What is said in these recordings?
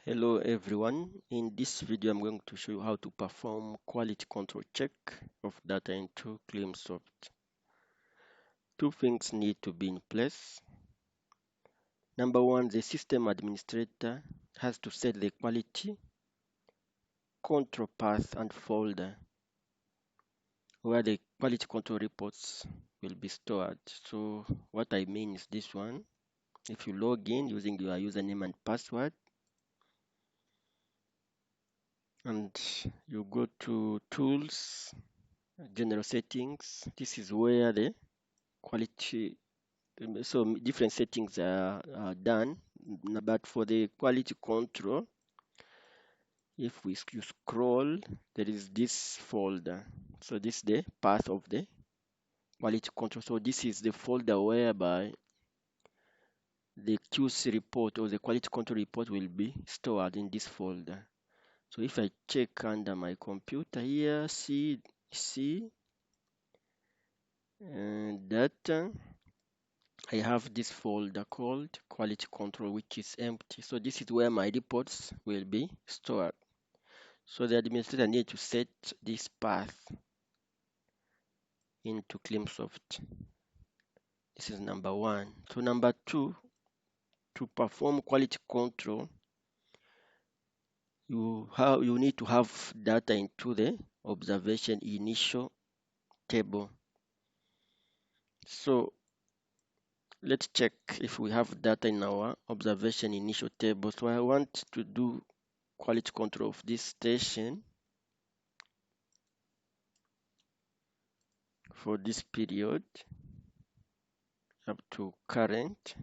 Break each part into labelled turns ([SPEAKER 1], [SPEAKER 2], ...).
[SPEAKER 1] Hello everyone. In this video, I'm going to show you how to perform quality control check of data into CleanSoft. Two things need to be in place. Number one, the system administrator has to set the quality control path and folder where the quality control reports will be stored. So what I mean is this one. If you log in using your username and password, and you go to tools, general settings, this is where the quality different settings are done. But for the quality control, if you scroll, there is this folder. So this is the path of the quality control. So this is the folder whereby the QC report or the quality control report will be stored in this folder. So if I check under my computer here, see data, I have this folder called quality control, which is empty. So this is where my reports will be stored. So the administrator need to set this path into CleanSoft. This is number one. So number two, to perform quality control, you need to have data into the observation initial table. So let's check if we have data in our observation initial table. So I want to do quality control of this station for this period up to current.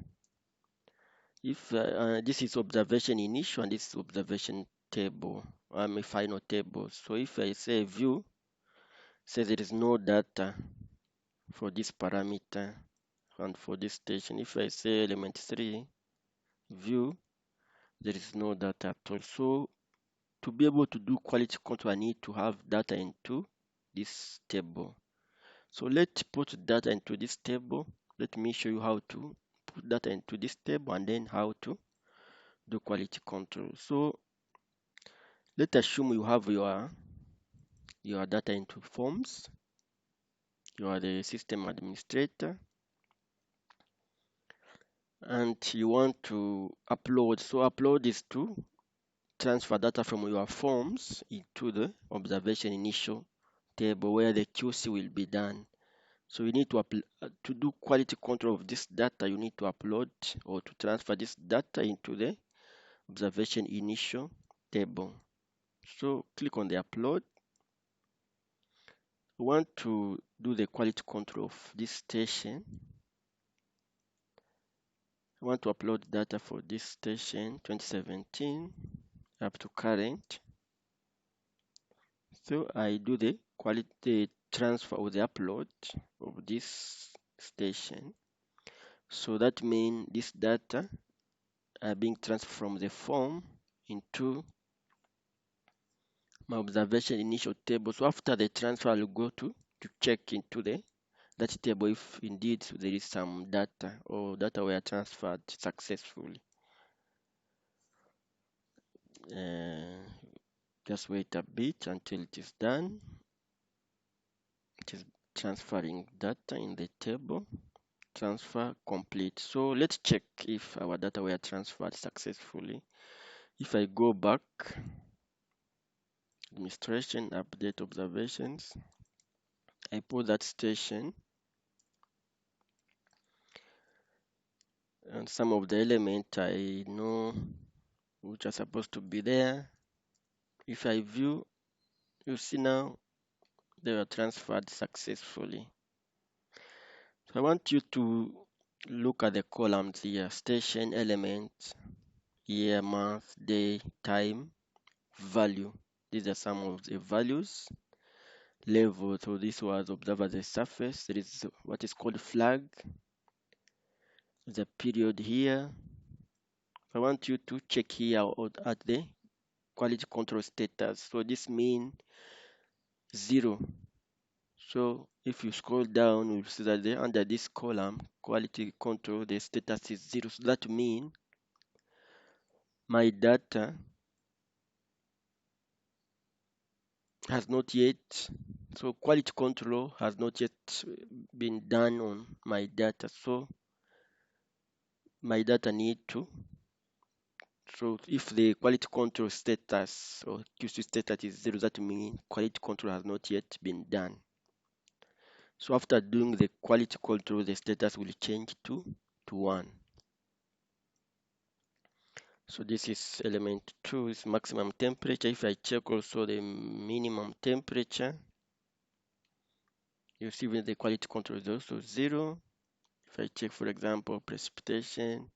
[SPEAKER 1] If this is observation initial and this is observation table, a final table. So if I say view, says there is no data for this parameter and for this station. If I say element 3 view, there is no data at all. So to be able to do quality control, I need to have data into this table. So let's put data into this table. Let me show you how to put data into this table and then how to do quality control. So let's assume you have your data into forms. You are the system administrator and you want to upload. So upload is to transfer data from your forms into the observation initial table where the QC will be done. So you need to do quality control of this data. You need to upload or to transfer this data into the observation initial table. So click on the upload. We want to do the quality control of this station. I want to upload data for this station 2017 up to current. So I do the quality transfer or the upload of this station. So that means this data are being transferred from the form into my observation initial table. So after the transfer, I'll go to check into that table if indeed there is some data or data were transferred successfully. Just wait a bit until it is done. It is transferring data in the table. Transfer complete. So let's check if our data were transferred successfully. If I go back, administration, update observations, I put that station and some of the elements I know which are supposed to be there. If I view, you see now they were transferred successfully. So I want you to look at the columns here: station, element, year, month, day, time, value. These are some of the values. Level, so this was observed as a surface. There is what is called flag. The period here. I want you to check here at the quality control status. So this means 0. So if you scroll down, you'll see that under this column, quality control, the status is 0. So that means my data has not yet, so quality control has not yet been done on my data. So my data need to, so if the quality control status or QC status is 0, that means quality control has not yet been done. So after doing the quality control, the status will change to 1. So this is element 2 is maximum temperature. If I check also the minimum temperature, you see when the quality control is also 0. If I check, for example, precipitation,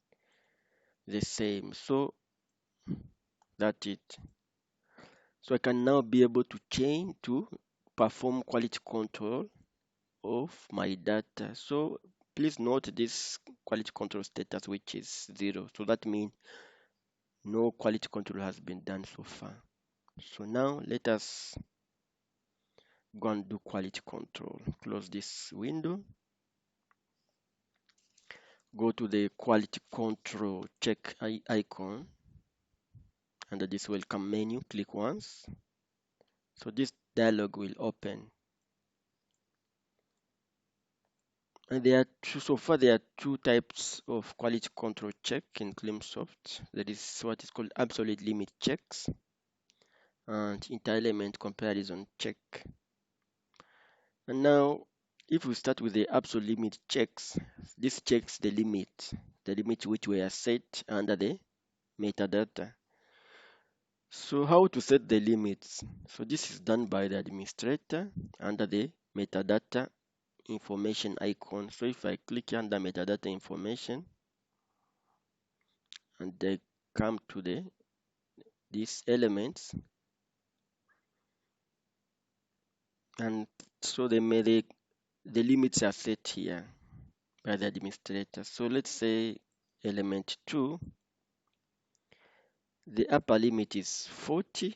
[SPEAKER 1] the same. So that's it. So I can now be able to change to perform quality control of my data. So please note this quality control status, which is 0. So that means no quality control has been done so far. So now let us go and do quality control. Close this window. Go to the quality control check icon. Under this welcome menu, click once. So this dialog will open. And so far there are two types of quality control check in CleanSoft. There is what is called absolute limit checks and inter-element comparison check. And now, if we start with the absolute limit checks, this checks the limit which were set under the metadata. So how to set the limits? So this is done by the administrator under the metadata information icon. So if I click under metadata information and I come to these elements, and so the limits are set here by the administrator. So let's say element 2, the upper limit is 40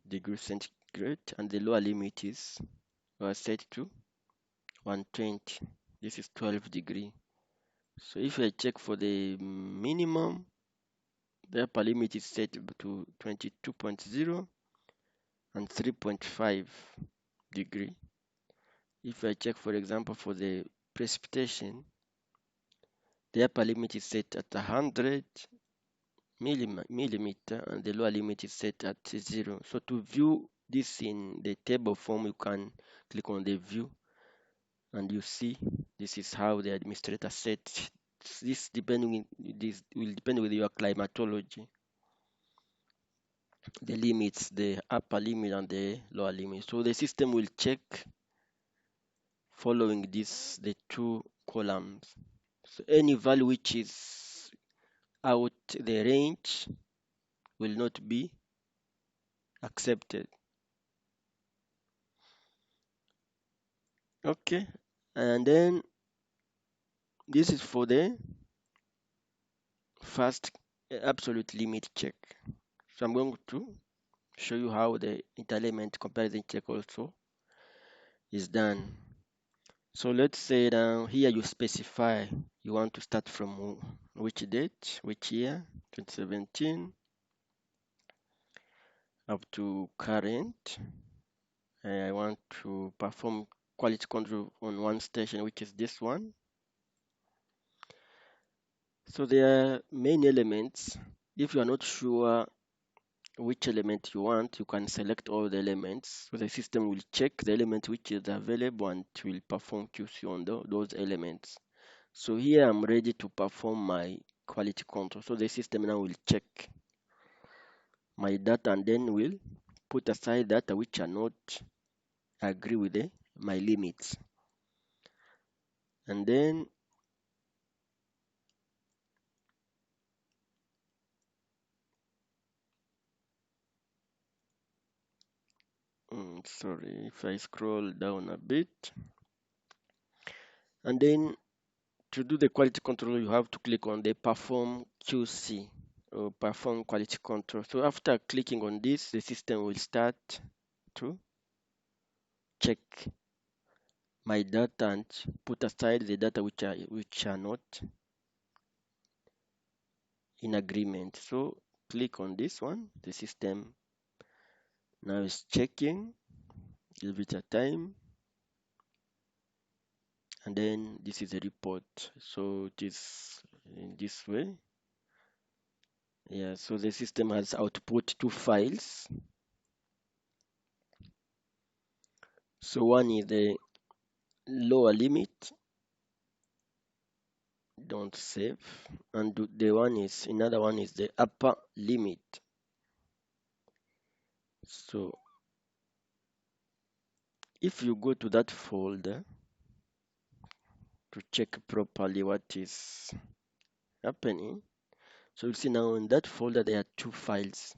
[SPEAKER 1] degrees centigrade and the lower limit is set to 120. This is 12 degree. So if I check for the minimum, the upper limit is set to 22.0 and 3.5 degree. If I check, for example, for the precipitation, the upper limit is set at 100 millimeter and the lower limit is set at 0. So to view this in the table form, you can click on the view and you see this is how the administrator set this. This will depend with your climatology, the limits, the upper limit and the lower limit. So the system will check following this the two columns. So any value which is out the range will not be accepted. Okay, and then this is for the first absolute limit check. So I'm going to show you how the inter-element comparison check also is done. So let's say now here you specify you want to start from which date, which year, 2017 up to current. I want to perform quality control on one station, which is this one. So there are many elements. If you are not sure which element you want, you can select all the elements. So the system will check the element which is available and it will perform QC on those elements. So here I'm ready to perform my quality control. So the system now will check my data and then will put aside data which are not agree with my limits. And then sorry, if I scroll down a bit, and then to do the quality control, you have to click on the perform QC or perform quality control. So after clicking on this, the system will start to check my data and put aside the data which are not in agreement. So click on this one. The system now is checking Give it a time, and then this is a report. So it is in this way. Yeah, so the system has output two files. So one is the lower limit, don't save, and the one is another one is the upper limit. So if you go to that folder to check properly what is happening, so you see now in that folder there are two files.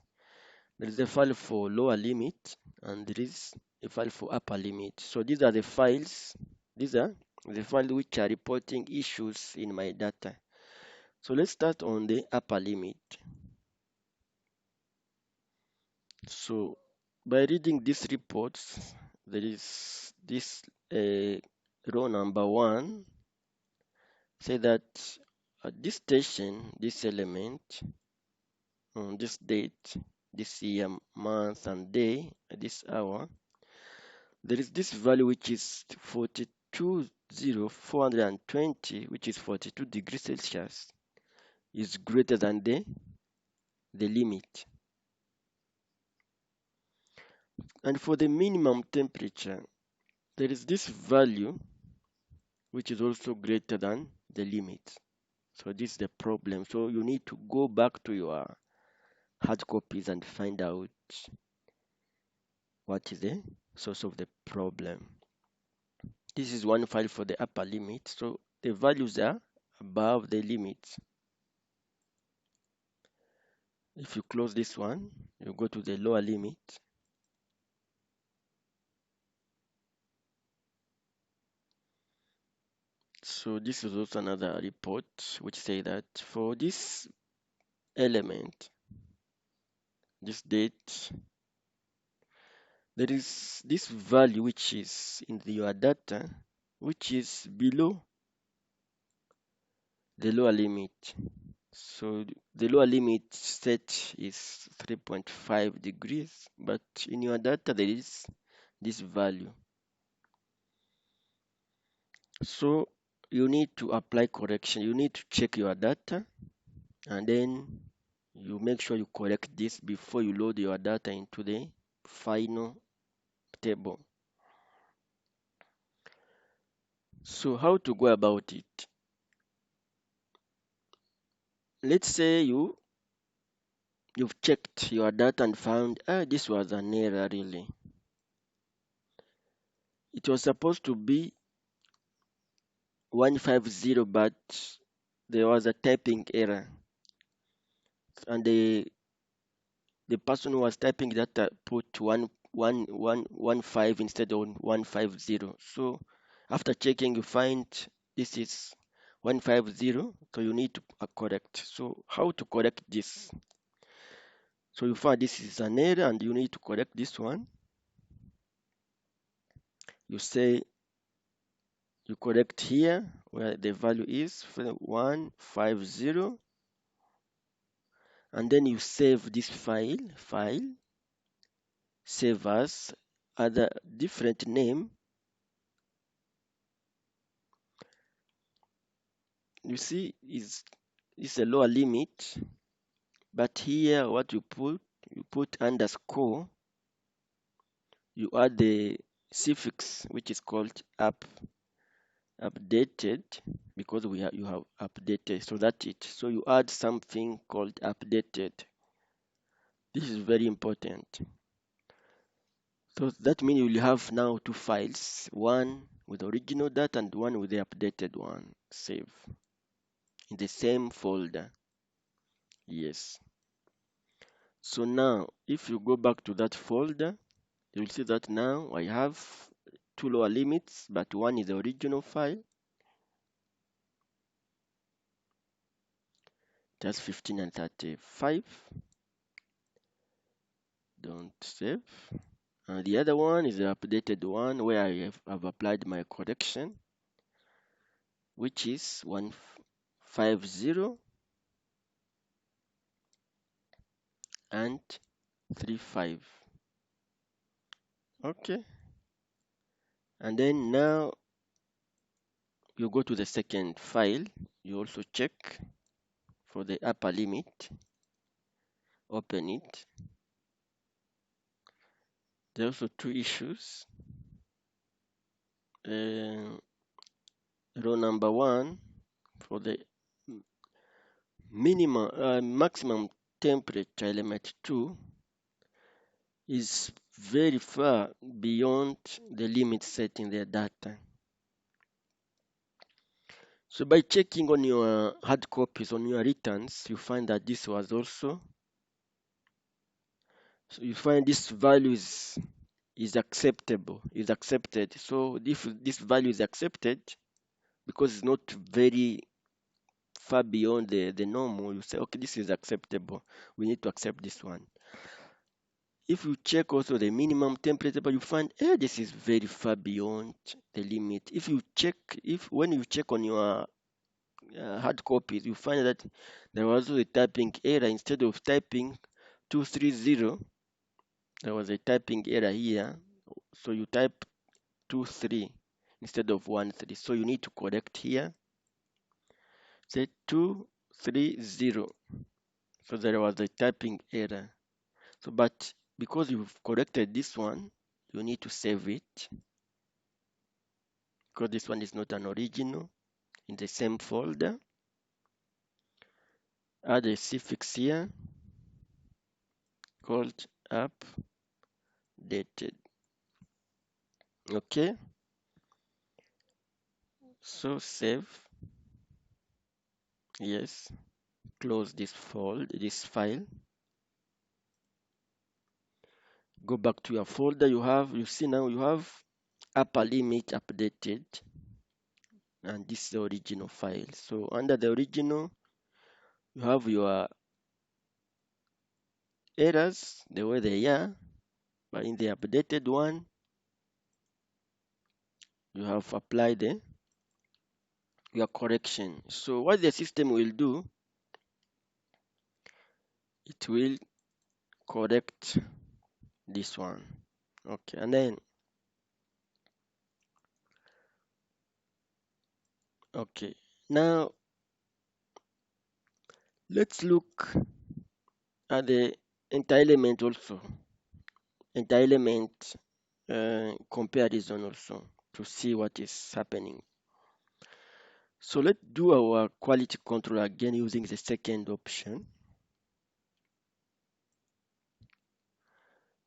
[SPEAKER 1] There is a file for lower limit and there is a file for upper limit. So these are the files, these are the files which are reporting issues in my data. So let's start on the upper limit. So by reading these reports, there is this row number 1 say that at this station, this element, on this date, this year, month, and day, at this hour, there is this value which is 42,420, which is 42 degrees Celsius, is greater than the limit. And for the minimum temperature, there is this value which is also greater than the limit. So this is the problem. So you need to go back to your hard copies and find out what is the source of the problem. This is one file for the upper limit. So the values are above the limit. If you close this one, you go to the lower limit. So this is also another report which say that for this element, this date, there is this value which is in your data, which is below the lower limit. So the lower limit set is 3.5 degrees, but in your data there is this value. So you need to apply correction. You need to check your data and then you make sure you correct this before you load your data into the final table. So how to go about it? Let's say you've checked your data and found this was an error really. It was supposed to be 150, but there was a typing error and the person who was typing that put 115 instead of 150. So after checking you find this is 150, so you need to correct. So how to correct this? So you find this is an error and you need to correct this one. You say you correct here where the value is 150, and then you save this file save as other different name. You see is a lower limit, but here what you put underscore, you add the suffix which is called updated, because you have updated, so that's it. So you add something called updated. This is very important. So that means you will have now two files, one with original data and one with the updated one. Save in the same folder. Yes. So now if you go back to that folder, you will see that now I have two lower limits, but one is the original file. That's 15 and 35. Don't save. And the other one is the updated one where I have applied my correction, which is 150 and 35. Okay. And then now you go to the second file, you also check for the upper limit, open it. There are also two issues. Row number 1 for the maximum temperature, element 2 is very far beyond the limit set in their data. So by checking on your hard copies, on your returns, you find that this was also, so you find this value is acceptable, is accepted. So if this value is accepted, because it's not very far beyond the normal, you say, okay, this is acceptable. We need to accept this one. If you check also the minimum temperature, but you find, this is very far beyond the limit. If you check, when you check on your hard copies, you find that there was also a typing error. Instead of typing 230, there was a typing error here. So you type 23 instead of 13. So you need to correct here. Say 230. So there was a typing error. So, but because you've corrected this one, you need to save it, because this one is not an original, in the same folder. Add a suffix here called updated. Okay, so save. Yes, close this file. Go back to your folder. You see now you have upper limit updated, and this is the original file. So under the original, you have your errors the way they are, but in the updated one, you have applied your correction. So what the system will do, it will correct this one. Okay, and then okay, now let's look at the entitlement also, entitlement comparison also, to see what is happening. So let's do our quality control again using the second option,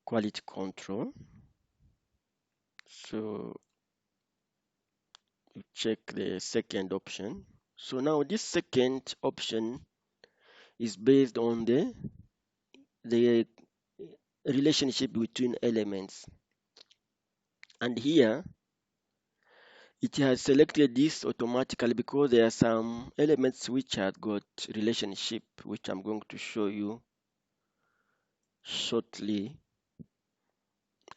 [SPEAKER 1] quality control. So you check the second option. So now this second option is based on the relationship between elements. And here it has selected this automatically because there are some elements which have got relationship, which I'm going to show you shortly.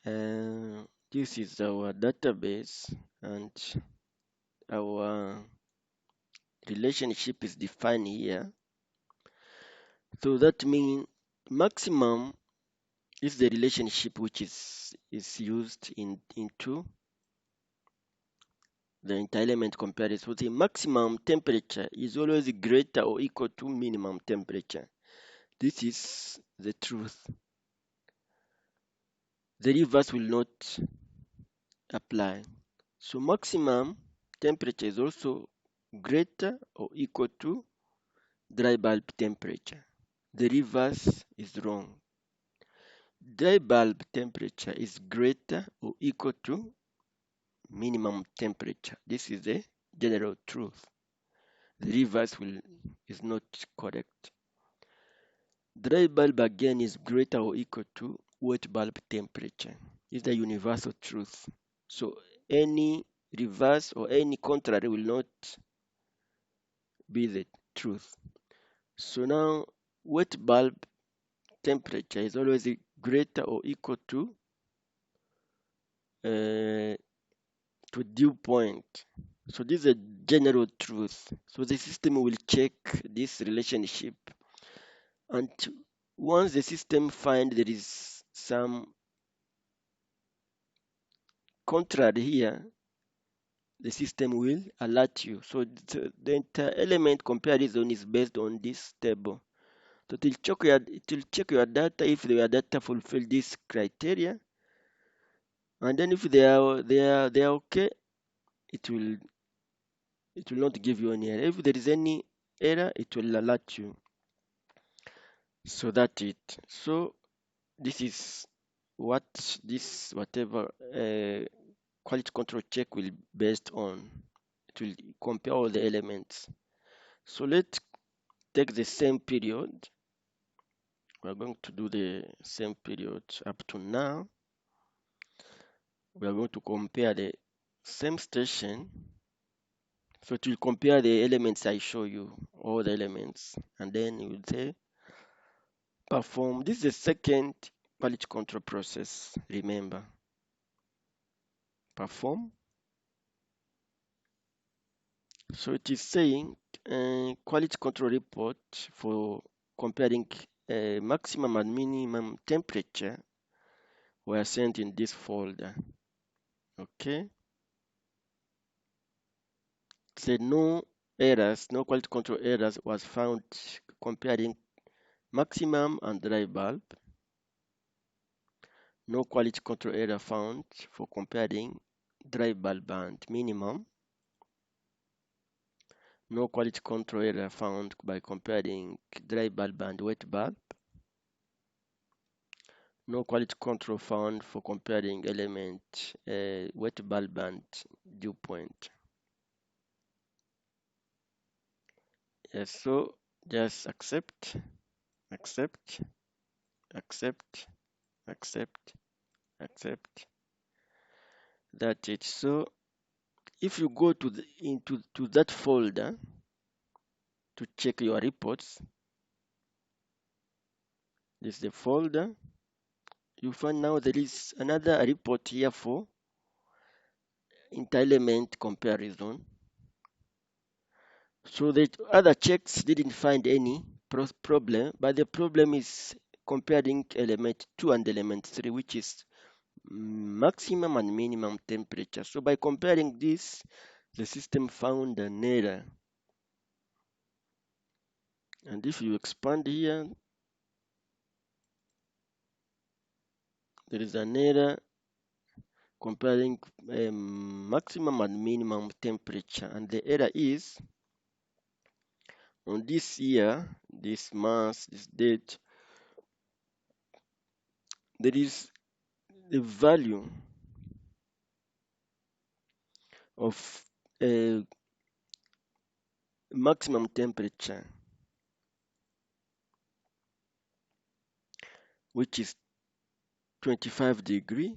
[SPEAKER 1] This is our database, and our relationship is defined here. So that means maximum is the relationship which is used into the entitlement comparison. So the maximum temperature is always greater or equal to minimum temperature. This is the truth. The reverse will not apply. So maximum temperature is also greater or equal to dry bulb temperature. The reverse is wrong. Dry bulb temperature is greater or equal to minimum temperature. This is the general truth. The reverse is not correct. Dry bulb again is greater or equal to wet bulb temperature. Is the universal truth. So any reverse or any contrary will not be the truth. So now wet bulb temperature is always greater or equal to dew point. So this is a general truth. So the system will check this relationship, and once the system finds there is some contrary here, the system will alert you. So the entire element comparison is based on this table. So it will check your data if your data fulfill this criteria, and then if they are okay, it will it will not give you any error. If there is any error, it will alert you. So that's it. So this is what this whatever quality control check will based on. It will compare all the elements. So let's take the same period. We're going to do the same period up to now. We are going to compare the same station. So it will compare the elements I show you, all the elements, and then you will say perform. This is the second quality control process. Remember, perform. So it is saying quality control report for comparing maximum and minimum temperature were sent in this folder. Okay. Said no errors, no quality control errors was found comparing maximum and dry bulb. No quality control error found for comparing dry bulb and minimum. No quality control error found by comparing dry bulb and wet bulb. No quality control found for comparing element wet bulb and dew point. Yes, so just accept, accept, accept, accept, accept. That's it. So if you go to into that folder to check your reports, this is the folder. You find now there is another report here for inter-element comparison. So the other checks didn't find any problem, but the problem is comparing element 2 and element 3, which is maximum and minimum temperature. So by comparing this, the system found an error. And if you expand here, there is an error comparing maximum and minimum temperature. And the error is on this year, this month, this date, there is the value of maximum temperature, which is 25 degree,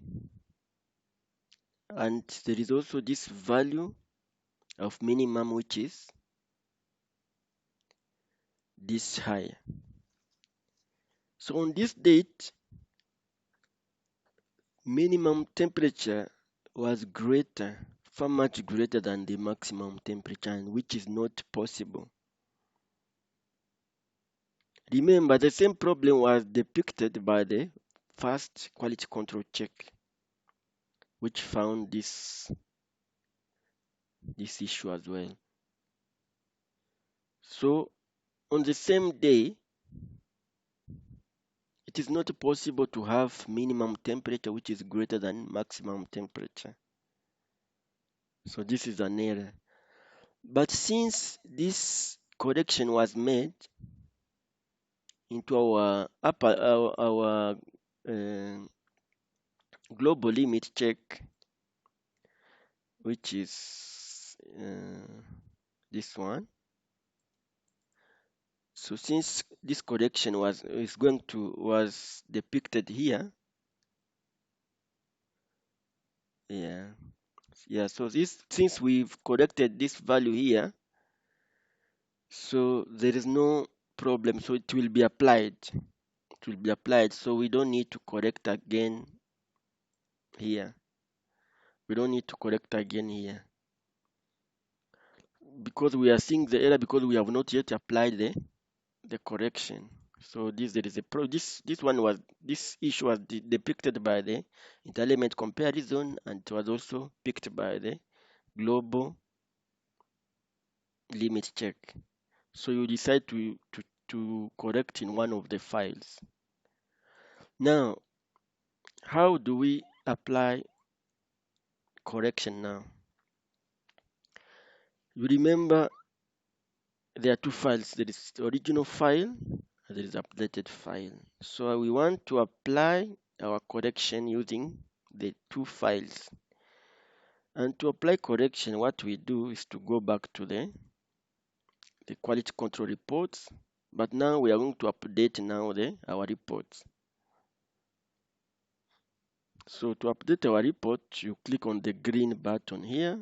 [SPEAKER 1] and there is also this value of minimum, which is this high. So on this date, minimum temperature was greater, far much greater than the maximum temperature, and which is not possible. Remember, the same problem was depicted by the first quality control check, which found this issue as well. So on the same day, it is not possible to have minimum temperature which is greater than maximum temperature. So this is an error. But since this correction was made into our global limit check, which is this one. So since this correction was depicted here, so since we've corrected this value here, so there is no problem, so it will be applied. So we don't need to correct again here. Because we are seeing the error because we have not yet applied the correction. So this issue was depicted by the inter-element comparison, and it was also picked by the global limit check. So you decide to correct in one of the files. Now, how do we apply correction now? You remember there are two files. There is the original file and there is updated file. So we want to apply our correction using the two files. And to apply correction, what we do is to go back to the quality control reports. But now we are going to update now our reports. So to update our report, you click on the green button here.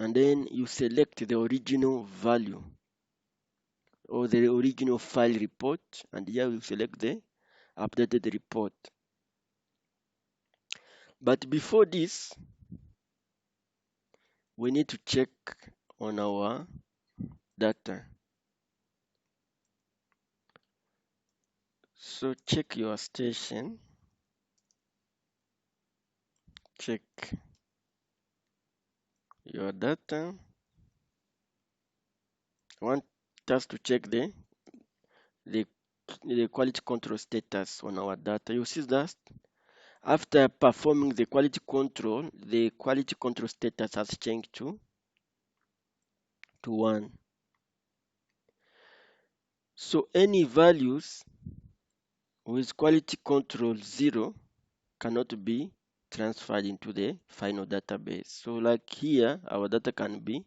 [SPEAKER 1] And then you select the original value or the original file report. And here you select the updated report. But before this, we need to check on our data. So check your station. Check your data. I want us to check the quality control status on our data. You see that after performing the quality control status has changed to 1. So any values with quality control 0 cannot be transferred into the final database. So like here, our data can be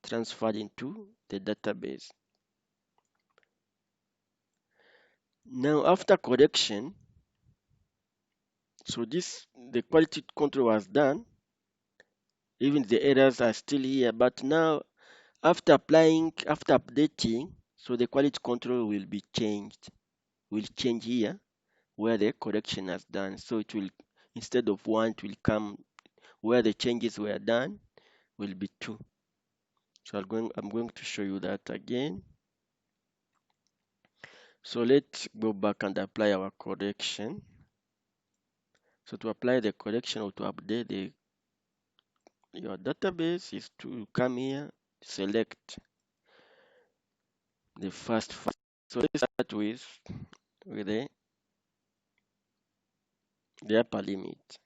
[SPEAKER 1] transferred into the database. Now after correction, so the quality control was done, even the errors are still here, but now after updating, so the quality control will change here where the correction has done. So it will, instead of 1, it will come where the changes were done will be 2. So I'm going to show you that again. So let's go back and apply our correction. So to apply the correction or to update your database is to come here, select the first file. So let's start with the upper limit.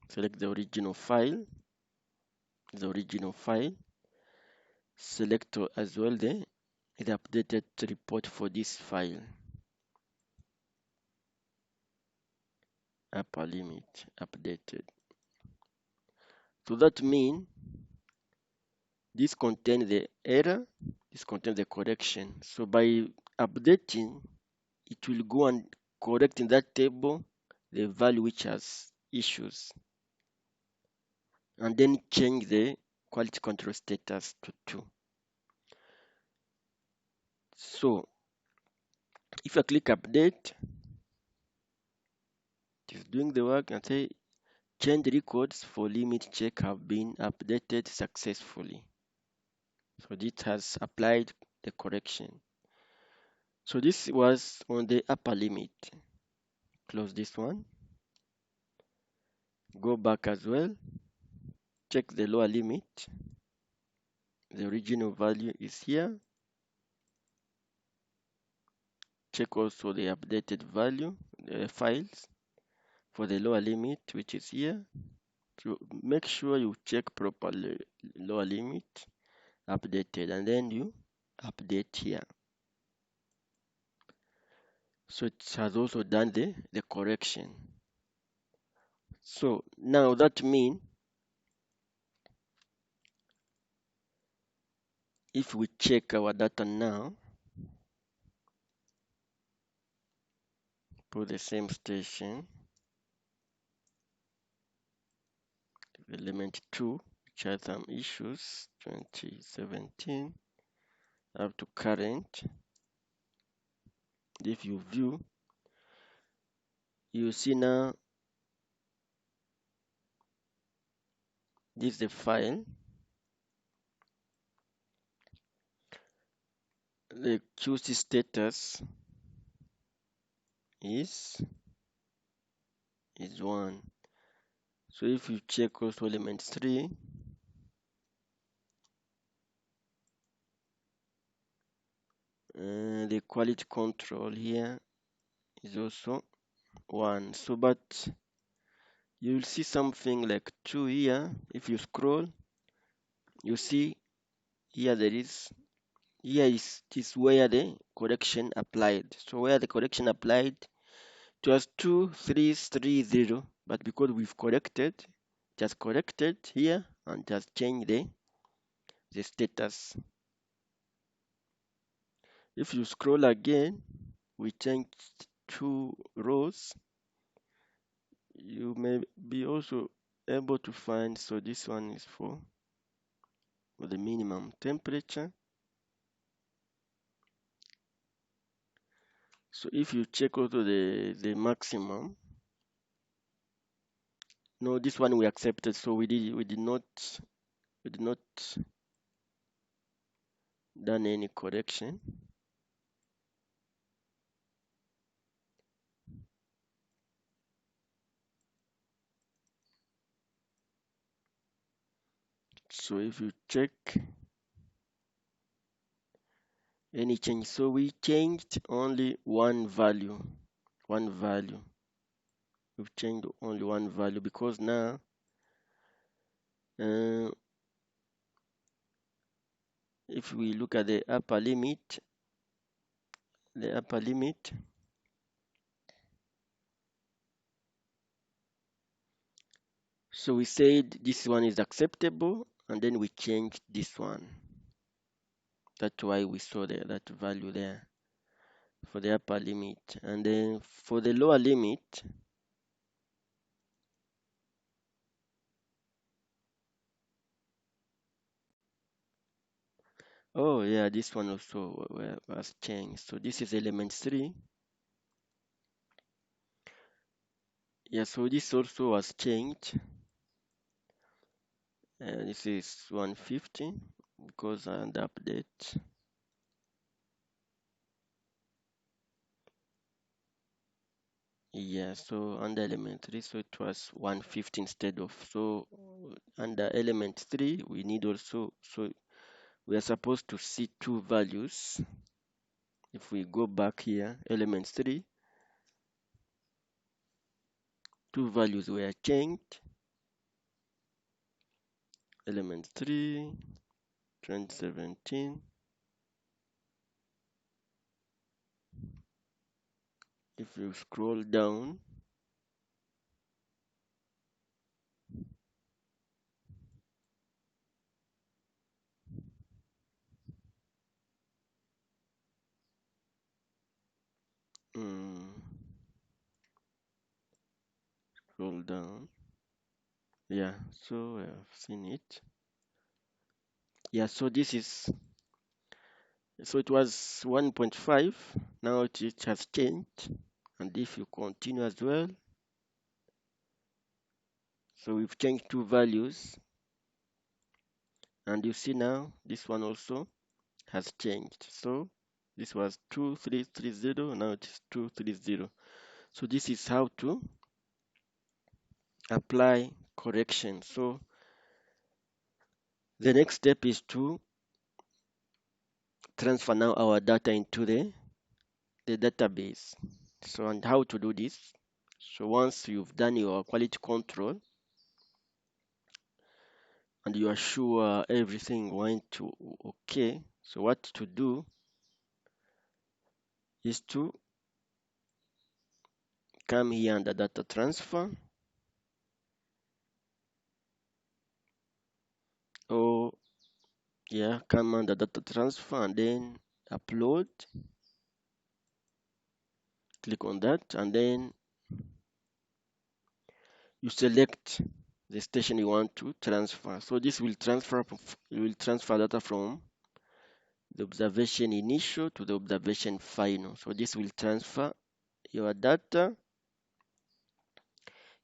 [SPEAKER 1] Select the original file. Select as well the updated report for this file. Upper limit updated. So that means this contains the error, this contains the correction. So by updating, it will go and correct in that table the value which has issues, and then change the quality control status to 2. So if I click update, it is doing the work and say change records for limit check have been updated successfully. So this has applied the correction. So this was on the upper limit. Close this one. Go back as well. Check the lower limit. The original value is here. Check also the updated value, the files for the lower limit, which is here. So make sure you check properly lower limit updated, and then you update here. So it has also done the correction. So now that means if we check our data now, put the same station, element 2, which has some issues, 2017 up to current. If you view, you see now this is the file. The QC status is is 1. So if you check also element 3, the quality control here is also 1. So but you'll see something like 2 here. If you scroll, you see here is where the correction applied. So where the correction applied, it was 2330, but because we've corrected, it has corrected here and it has changed the status. If you scroll again, we changed 2 rows. You may be also able to find, so this one is for the minimum temperature. So if you check also the maximum, no, this one we accepted, so we did not done any correction. So if you check any change, so we changed only one value. We've changed only one value because now if we look at the upper limit, so we said this one is acceptable and then we changed this one. That's why we saw that value there for the upper limit. And then for the lower limit, oh yeah, this one also was changed. So this is element 3. Yeah, so this also was changed. This is 150 because under update. Yeah, so under element 3, so it was 150 instead of. So under element 3, we need also, so we are supposed to see 2 values. If we go back here, element 3, 2 values were changed. Element 3, 2017. If you scroll down, scroll down. Yeah, so I've seen it. Yeah, so this is, so it was 1.5, now it has changed. And if you continue as well, so we've changed 2 values. And you see now, this one also has changed. So this was 2330, now it is 230. So this is how to apply correction. So the next step is to transfer now our data into the database. So and how to do this? So once you've done your quality control and you are sure everything went to okay, so what to do is to come here under data transfer, or yeah, come under data transfer and then upload, click on that, and then you select the station you want to transfer. So this will transfer, you will transfer data from the observation initial to the observation final. So this will transfer your data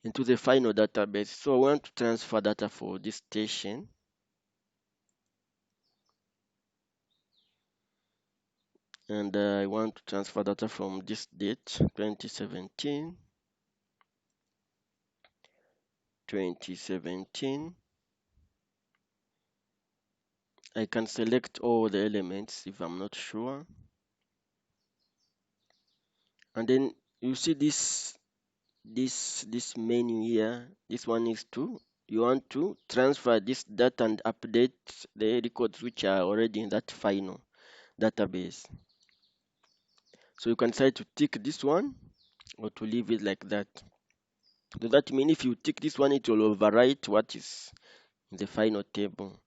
[SPEAKER 1] into the final database. So I want to transfer data for this station. And I want to transfer data from this date, 2017. 2017. I can select all the elements if I'm not sure. And then you see this menu here. This one is to, you want to transfer this data and update the records which are already in that final database. So you can decide to tick this one or to leave it like that. So that means if you tick this one, it will overwrite what is in the final table.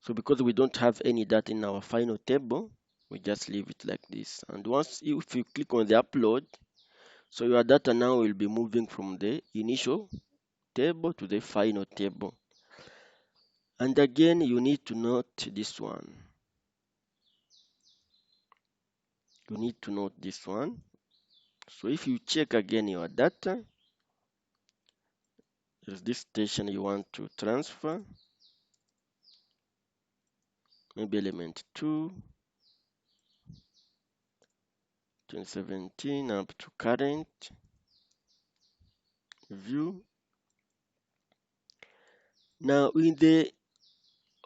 [SPEAKER 1] So because we don't have any data in our final table, we just leave it like this. And once if you click on the upload, so your data now will be moving from the initial table to the final table. And again, you need to note this one. You need to note this one. So if you check again your data, there's this station you want to transfer, maybe element 2, 2017 up to current, view. Now in the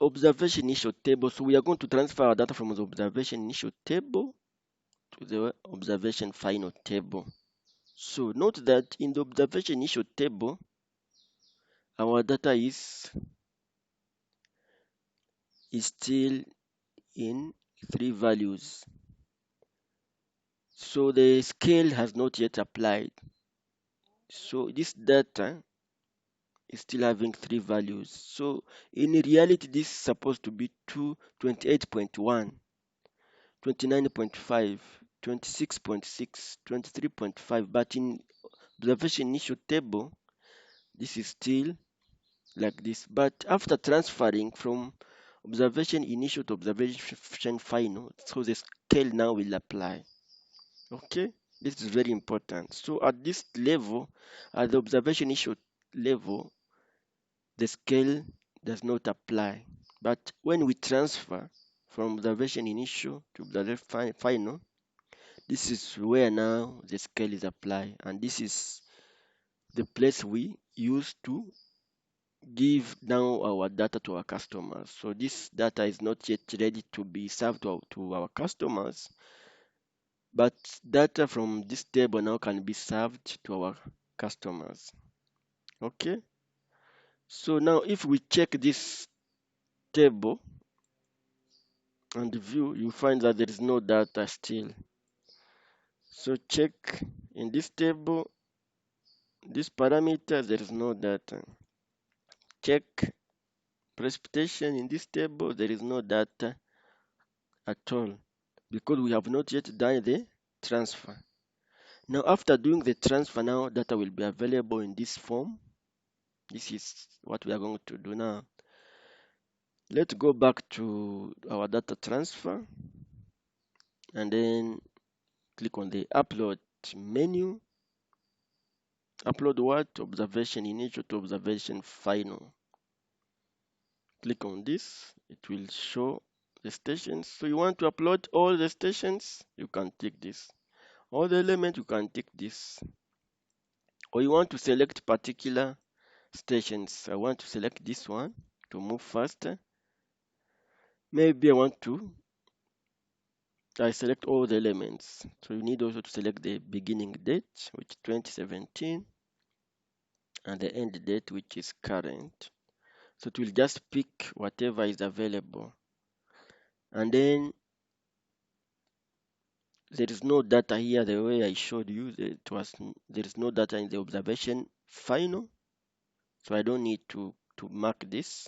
[SPEAKER 1] observation initial table, so we are going to transfer our data from the observation initial table to the observation final table. So note that in the observation initial table, our data is still in 3 values. So the scale has not yet applied. So this data is still having 3 values. So in reality, this is supposed to be 28.1, 29.5, 26.6, 23.5, but in observation initial table, this is still like this. But after transferring from observation initial to observation final, so the scale now will apply. Okay, this is very important. So at this level, at the observation initial level, the scale does not apply. But when we transfer from observation initial to observation final, this is where now the scale is applied, and this is the place we use to give now our data to our customers. So this data is not yet ready to be served to our customers, but data from this table now can be served to our customers. Okay, so now if we check this table and view, you find that there is no data still. So check in this table, this parameter, there is no data. Check precipitation in this table, there is no data at all because we have not yet done the transfer. Now after doing the transfer, now data will be available in this form. This is what we are going to do now. Let's go back to our data transfer and then click on the upload menu. Upload what? Observation initial to observation final. Click on this, it will show the stations. So you want to upload all the stations, you can tick this. All the elements, you can tick this. Or you want to select particular stations. I want to select this one to move faster. Maybe I select all the elements. So you need also to select the beginning date, which is 2017, and the end date, which is current. So it will just pick whatever is available. And then there is no data here the way I showed you. There is no data in the observation final. So I don't need to mark this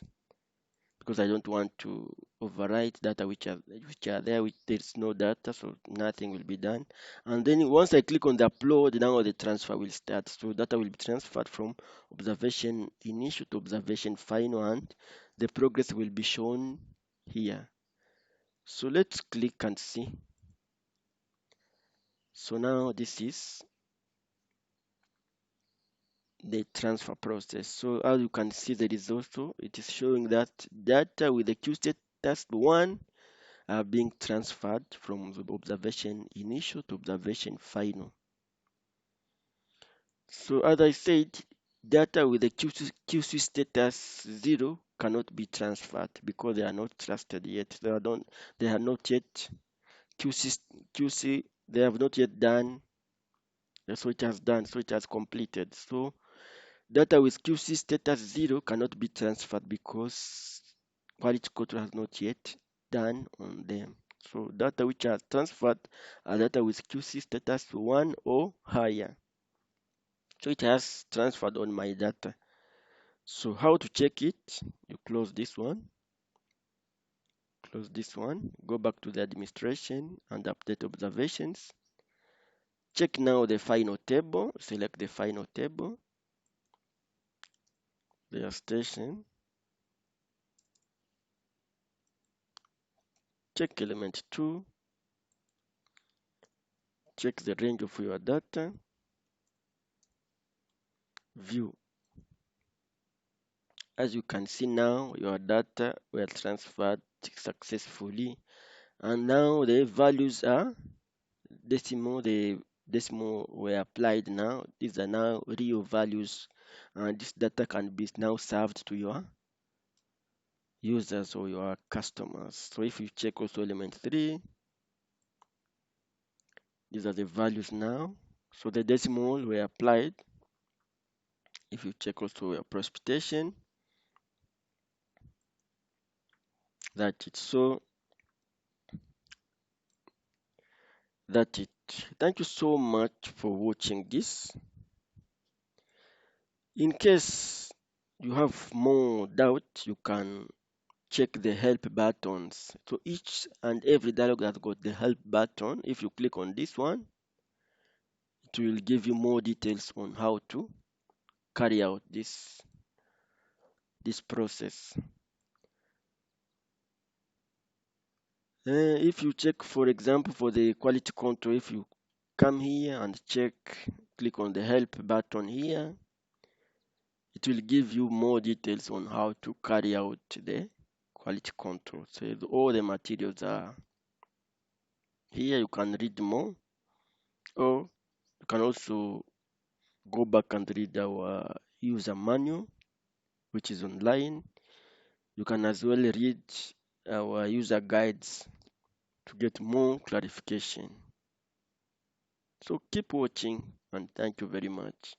[SPEAKER 1] because I don't want to overwrite data which are there, which there is no data, so nothing will be done. And then once I click on the upload, now the transfer will start. So data will be transferred from observation initial to observation final, and the progress will be shown here. So let's click and see. So now this is the transfer process. So as you can see, there is also, it is showing that data with the QState 1 are being transferred from the observation initial to observation final. So as I said, Data with the QC status 0 cannot be transferred because they are not trusted yet. They are not yet QC, QC, they have not yet done, so it has done, so it has completed. So data with QC status 0 cannot be transferred because quality control has not yet done on them. So data which are transferred are data with QC status 1 or higher. So it has transferred on my data. So how to check it? You close this one, go back to the administration and update observations. Check now the final table, select the final table, their station. Check element 2, check the range of your data, view. As you can see now, your data were transferred successfully, and now the values are decimal. The decimal were applied now. These are now real values, and this data can be now served to your users or your customers. So if you check also element 3, these are the values now. So the decimal were applied. If you check also your precipitation, that's it. So that's it. Thank you so much for watching this. In case you have more doubt, you can check the help buttons. So each and every dialog has got the help button. If you click on this one, it will give you more details on how to carry out this process. If you check, for example, for the quality control, if you come here and check, click on the help button here, it will give you more details on how to carry out the quality control. So all the materials are here. You can read more, or you can also go back and read our user manual, which is online. You can as well read our user guides to get more clarification. So keep watching, and thank you very much.